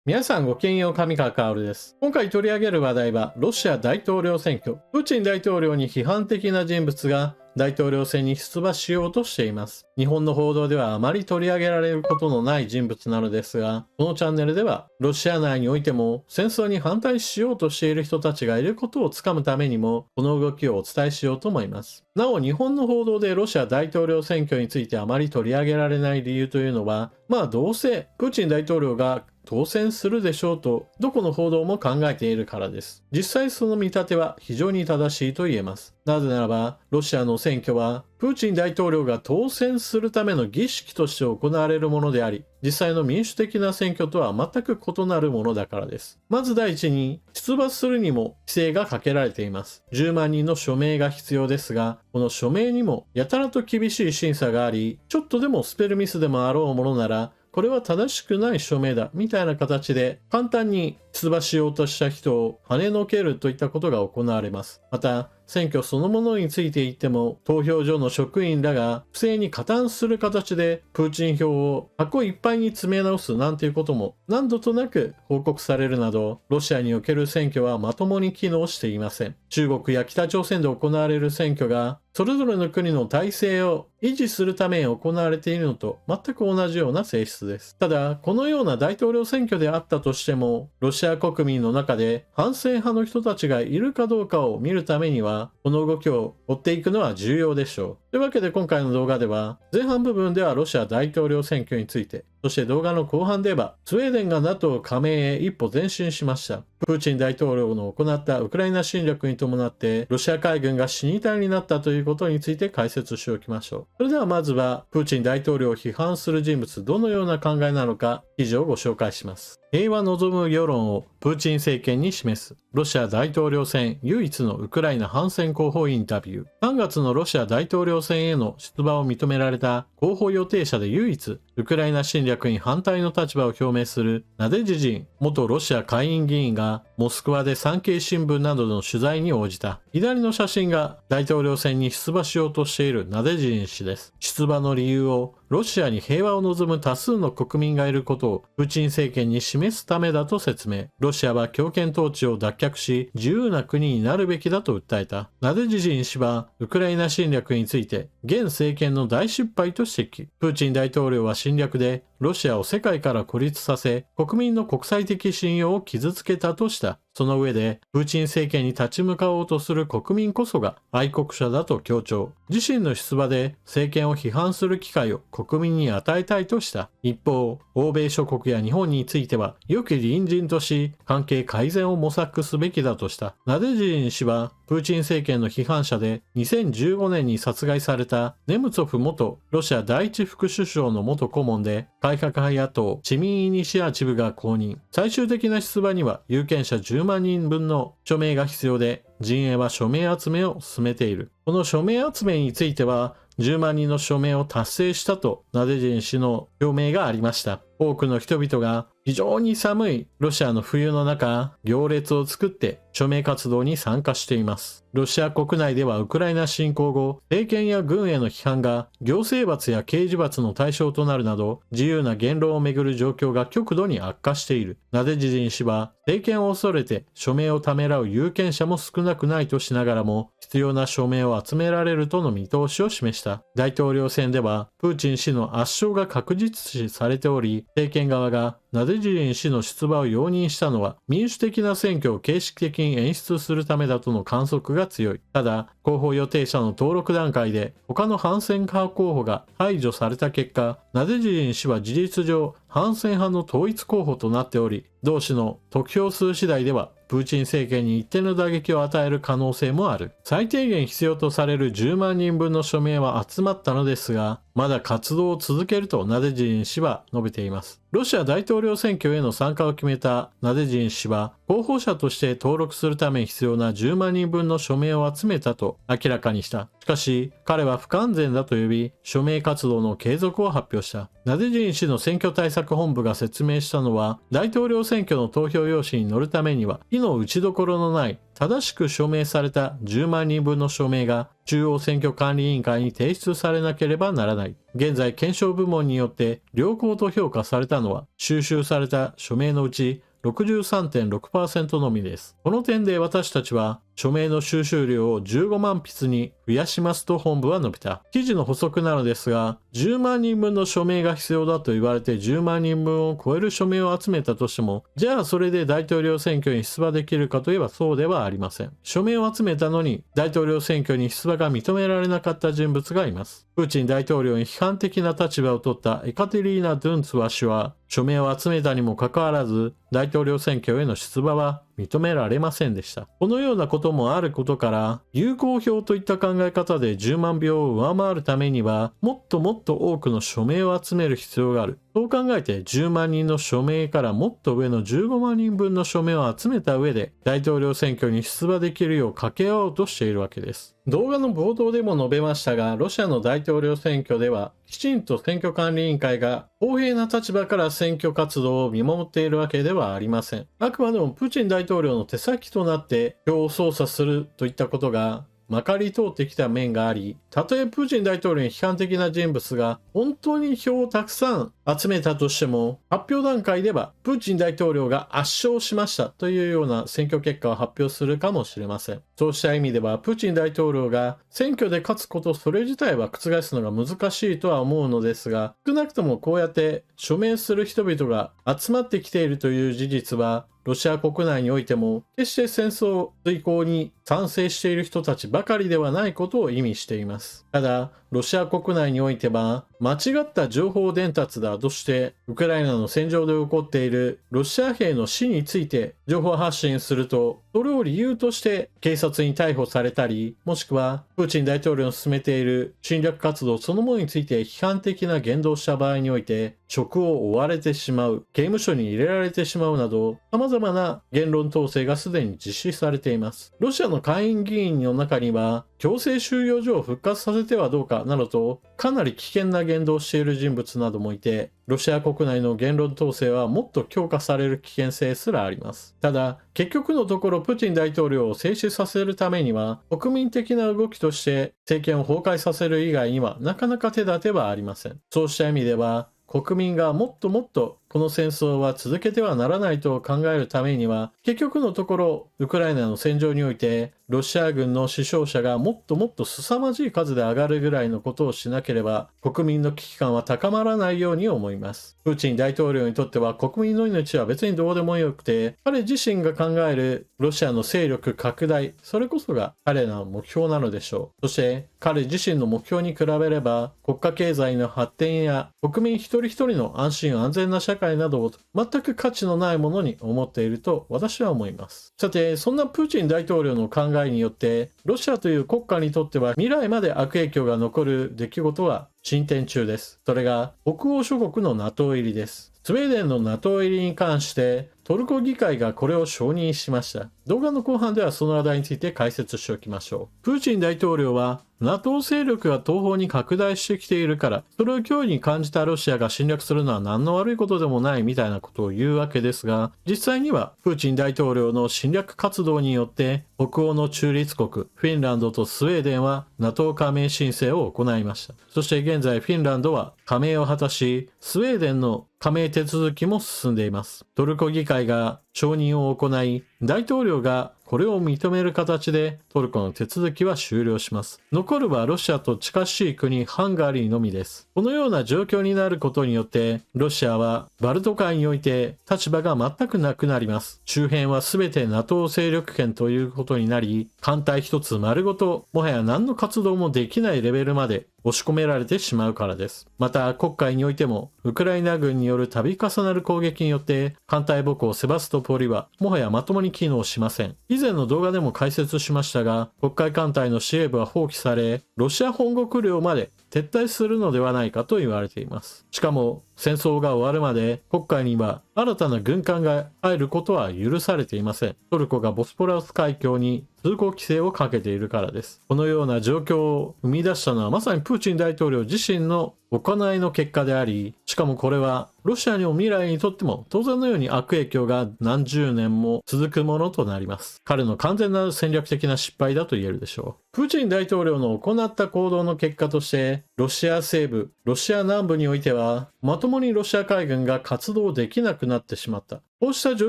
皆さんごきげんよう、上川薫です。今回取り上げる話題は、ロシア大統領選挙。プーチン大統領に批判的な人物が大統領選に出馬しようとしています。日本の報道ではあまり取り上げられることのない人物なのですが、このチャンネルでは、ロシア内においても戦争に反対しようとしている人たちがいることをつかむためにも、この動きをお伝えしようと思います。なお、日本の報道でロシア大統領選挙についてあまり取り上げられない理由というのは、どうせプーチン大統領が当選するでしょうと、どこの報道も考えているからです。実際その見立ては非常に正しいと言えます。なぜならば、ロシアの選挙は、プーチン大統領が当選するための儀式として行われるものであり、実際の民主的な選挙とは全く異なるものだからです。まず第一に、出馬するにも規制がかけられています。10万人の署名が必要ですが、この署名にもやたらと厳しい審査があり、ちょっとでもスペルミスでもあろうものなら、これは正しくない署名だみたいな形で簡単に出馬しようとした人を跳ねのけるといったことが行われます。また、選挙そのものについて言っても、投票所の職員らが不正に加担する形でプーチン票を箱いっぱいに詰め直すなんていうことも何度となく報告されるなど、ロシアにおける選挙はまともに機能していません。中国や北朝鮮で行われる選挙が、それぞれの国の体制を維持するために行われているのと全く同じような性質です。ただ、このような大統領選挙であったとしても、ロシア国民の中で反戦派の人たちがいるかどうかを見るためには、この動きを追っていくのは重要でしょう。というわけで今回の動画では、前半部分ではロシア大統領選挙について、そして動画の後半では、スウェーデンが NATO 加盟へ一歩前進しました。プーチン大統領の行ったウクライナ侵略に伴って、ロシア海軍が死に体になったということについて解説しておきましょう。それではまずは、プーチン大統領を批判する人物、どのような考えなのか、記事をご紹介します。平和望む世論をプーチン政権に示す。ロシア大統領選唯一のウクライナ反戦候補インタビュー。3月のロシア大統領選への出馬を認められた候補予定者で唯一、ウクライナ侵略に反対の立場を表明するナデジジン元ロシア下院議員がモスクワで産経新聞などの取材に応じた。左の写真が大統領選に出馬しようとしているナデジン氏です。出馬の理由をロシアに平和を望む多数の国民がいることをプーチン政権に示すためだと説明。ロシアは強権統治を脱却し自由な国になるべきだと訴えた。ナデジジン氏はウクライナ侵略について現政権の大失敗と指摘。プーチン大統領は侵略でロシアを世界から孤立させ、国民の国際的信用を傷つけたとした。その上で、プーチン政権に立ち向かおうとする国民こそが愛国者だと強調。自身の出馬で政権を批判する機会を国民に与えたいとした。一方、欧米諸国や日本については、良き隣人とし、関係改善を模索すべきだとした。ナデジン氏は、プーチン政権の批判者で2015年に殺害されたネムツォフ元ロシア第一副首相の元顧問で改革派野党市民イニシアチブが公認。最終的な出馬には有権者10万人分の署名が必要で、陣営は署名集めを進めている。この署名集めについては10万人の署名を達成したとナデジン氏の表明がありました。多くの人々が非常に寒いロシアの冬の中、行列を作って署名活動に参加しています。ロシア国内ではウクライナ侵攻後、政権や軍への批判が行政罰や刑事罰の対象となるなど、自由な言論をめぐる状況が極度に悪化している。ナデジジン氏は、政権を恐れて署名をためらう有権者も少なくないとしながらも、必要な署名を集められるとの見通しを示した。大統領選では、プーチン氏の圧勝が確実視されており、政権側がナデジン氏の出馬を容認したのは民主的な選挙を形式的に演出するためだとの観測が強い。ただ、候補予定者の登録段階で他の反戦派候補が排除された結果、ナデジン氏は事実上反戦派の統一候補となっており、同氏の得票数次第ではプーチン政権に一定の打撃を与える可能性もある。最低限必要とされる10万人分の署名は集まったのですが、まだ活動を続けるとナデジン氏は述べています。ロシア大統領選挙への参加を決めたナデジン氏は、候補者として登録するために必要な10万人分の署名を集めたと明らかにした。しかし、彼は不完全だと呼び、署名活動の継続を発表した。ナデジン氏の選挙対策本部が説明したのは、大統領選挙の投票用紙に載るためには、火の打ちどころのない正しく署名された10万人分の署名が中央選挙管理委員会に提出されなければならない。現在、検証部門によって良好と評価されたのは、収集された署名のうち 63.6% のみです。この点で私たちは、署名の収集量を15万筆に増やしますと本部は述べた。記事の補足なのですが、10万人分の署名が必要だと言われて10万人分を超える署名を集めたとしても、じゃあそれで大統領選挙に出馬できるかといえばそうではありません。署名を集めたのに大統領選挙に出馬が認められなかった人物がいます。プーチン大統領に批判的な立場を取ったエカテリーナ・ドゥンツワ氏は、署名を集めたにもかかわらず、大統領選挙への出馬は認められませんでした。このようなこともあることから、有効票といった考え方で10万票を上回るためには、もっともっと多くの署名を集める必要がある。そう考えて10万人の署名からもっと上の15万人分の署名を集めた上で、大統領選挙に出馬できるよう掛け合おうとしているわけです。動画の冒頭でも述べましたが、ロシアの大統領選挙では、きちんと選挙管理委員会が公平な立場から選挙活動を見守っているわけではありません。あくまでもプーチン大統領の手先となって票を操作するといったことがまかり通ってきた面があり、たとえプーチン大統領に批判的な人物が本当に票をたくさん集めたとしても、発表段階ではプーチン大統領が圧勝しましたというような選挙結果を発表するかもしれません。そうした意味では、プーチン大統領が選挙で勝つことそれ自体は覆すのが難しいとは思うのですが、少なくともこうやって署名する人々が集まってきているという事実は、ロシア国内においても決して戦争遂行に賛成している人たちばかりではないことを意味しています。ただ、ロシア国内においては間違った情報伝達だとしてウクライナの戦場で起こっているロシア兵の死について情報発信すると、それを理由として警察に逮捕されたり、もしくはプーチン大統領の進めている侵略活動そのものについて批判的な言動をした場合において職を追われてしまう、刑務所に入れられてしまうなど様々な言論統制がすでに実施されています。ロシアの下院議員の中には強制収容所を復活させてはどうかなどとかなり危険な言動をしている人物などもいて、ロシア国内の言論統制はもっと強化される危険性すらあります。ただ、結局のところプーチン大統領を静止させるためには国民的な動きとして政権を崩壊させる以外にはなかなか手立てはありません。そうした意味では国民がもっともっとこの戦争は続けてはならないと考えるためには、結局のところウクライナの戦場においてロシア軍の死傷者がもっともっと凄まじい数で上がるぐらいのことをしなければ国民の危機感は高まらないように思います。プーチン大統領にとっては国民の命は別にどうでもよくて、彼自身が考えるロシアの勢力拡大、それこそが彼らの目標なのでしょう。そして彼自身の目標に比べれば国家経済の発展や国民一人一人の安心安全な社会などを全く価値のないものに思っていると私は思います。さて、そんなプーチン大統領の考えによってロシアという国家にとっては未来まで悪影響が残る出来事は進展中です。それが北欧諸国の NATO 入りです。スウェーデンの NATO 入りに関してトルコ議会がこれを承認しました。動画の後半ではその話題について解説しておきましょう。プーチン大統領は NATO 勢力が東方に拡大してきているから、それを脅威に感じたロシアが侵略するのは何の悪いことでもないみたいなことを言うわけですが、実際にはプーチン大統領の侵略活動によって北欧の中立国フィンランドとスウェーデンは NATO 加盟申請を行いました。そして現在フィンランドは加盟を果たし、スウェーデンの加盟手続きも進んでいます。トルコ議会が承認を行い、大統領がこれを認める形でトルコの手続きは終了します。残るはロシアと近しい国ハンガリーのみです。このような状況になることによってロシアはバルト海において立場が全くなくなります。周辺は全て NATO 勢力圏ということになり、艦隊一つ丸ごともはや何の活動もできないレベルまで押し込められてしまうからです。また黒海においてもウクライナ軍による度重なる攻撃によって艦隊母港セバストポリはもはやまともに機能しません。以前の動画でも解説しましたが、黒海艦隊の司令部は放棄され、ロシア本国領まで撤退するのではないかと言われています。しかも戦争が終わるまで黒海には新たな軍艦が入ることは許されていません。トルコがボスポラス海峡に通行規制をかけているからです。このような状況を生み出したのはまさにプーチン大統領自身の行いの結果であり、しかもこれはロシアの未来にとっても当然のように悪影響が何十年も続くものとなります。彼の完全な戦略的な失敗だと言えるでしょう。プーチン大統領の行った行動の結果として、ロシア西部、ロシア南部においては、まともにロシア海軍が活動できなくなってしまった。こうした状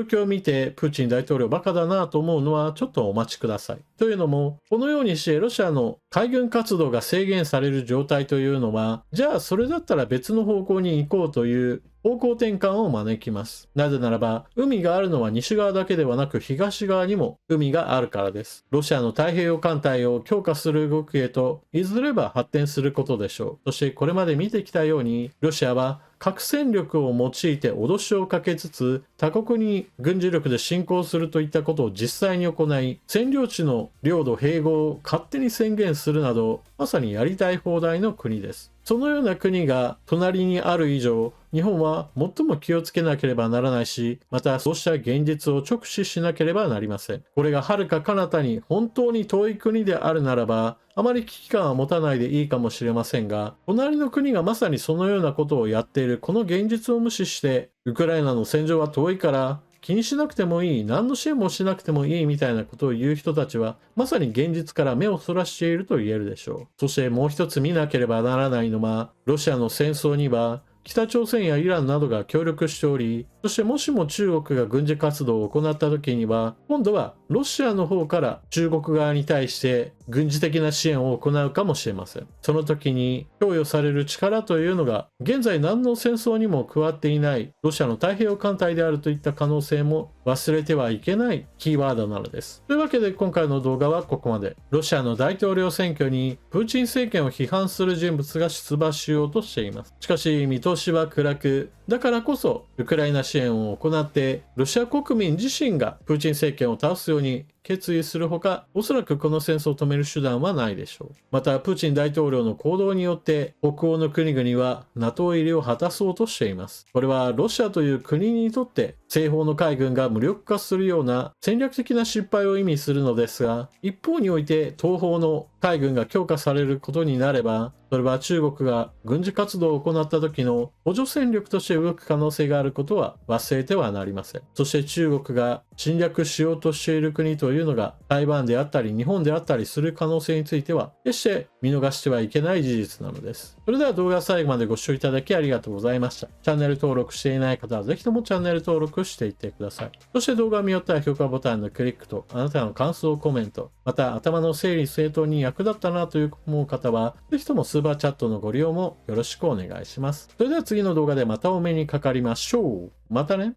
況を見て、プーチン大統領バカだなと思うのはちょっとお待ちください。というのも、このようにしてロシアの海軍活動が制限される状態というのは、じゃあそれだったら別の方向に行こうという方向転換を招きます。なぜならば、海があるのは西側だけではなく東側にも海があるからです。ロシアの太平洋艦隊を強化する動きへと、いずれは発展することでしょう。そしてこれまで見てきたように、ロシアは核戦力を用いて脅しをかけつつ、他国に軍事力で侵攻するといったことを実際に行い、占領地の領土併合を勝手に宣言するなど、まさにやりたい放題の国です。そのような国が隣にある以上、日本は最も気をつけなければならないし、またそうした現実を直視しなければなりません。これが遥か彼方に本当に遠い国であるならば、あまり危機感は持たないでいいかもしれませんが、隣の国がまさにそのようなことをやっているこの現実を無視して、ウクライナの戦場は遠いから気にしなくてもいい、何の支援もしなくてもいいみたいなことを言う人たちは、まさに現実から目をそらしていると言えるでしょう。そしてもう一つ見なければならないのは、ロシアの戦争には、北朝鮮やイランなどが協力しており、そしてもしも中国が軍事活動を行った時には、今度はロシアの方から中国側に対して軍事的な支援を行うかもしれません。その時に供与される力というのが、現在何の戦争にも加わっていないロシアの太平洋艦隊であるといった可能性も忘れてはいけないキーワードなのです。というわけで今回の動画はここまで。ロシアの大統領選挙にプーチン政権を批判する人物が出馬しようとしています。しかし見通しは暗く、だからこそウクライナ支援を行ってロシア国民自身がプーチン政権を倒すように決意するほか、おそらくこの戦争を止める手段はないでしょう。またプーチン大統領の行動によって北欧の国々は NATO 入りを果たそうとしています。これはロシアという国にとって西方の海軍が無力化するような戦略的な失敗を意味するのですが、一方において東方の海軍が強化されることになれば、それは中国が軍事活動を行った時の補助戦力として動く可能性があることは忘れてはなりません。そして中国が侵略しようとしている国というのが台湾であったり日本であったりする可能性については決して見逃してはいけない事実なのです。それでは動画最後までご視聴いただきありがとうございました。チャンネル登録していない方はぜひともチャンネル登録していってください。そして動画を見よったら評価ボタンのクリックとあなたの感想コメント、また頭の整理整頓に役立ったなという思う方はぜひともスーパーチャットのご利用もよろしくお願いします。それでは次の動画でまたお目にかかりましょう。またね。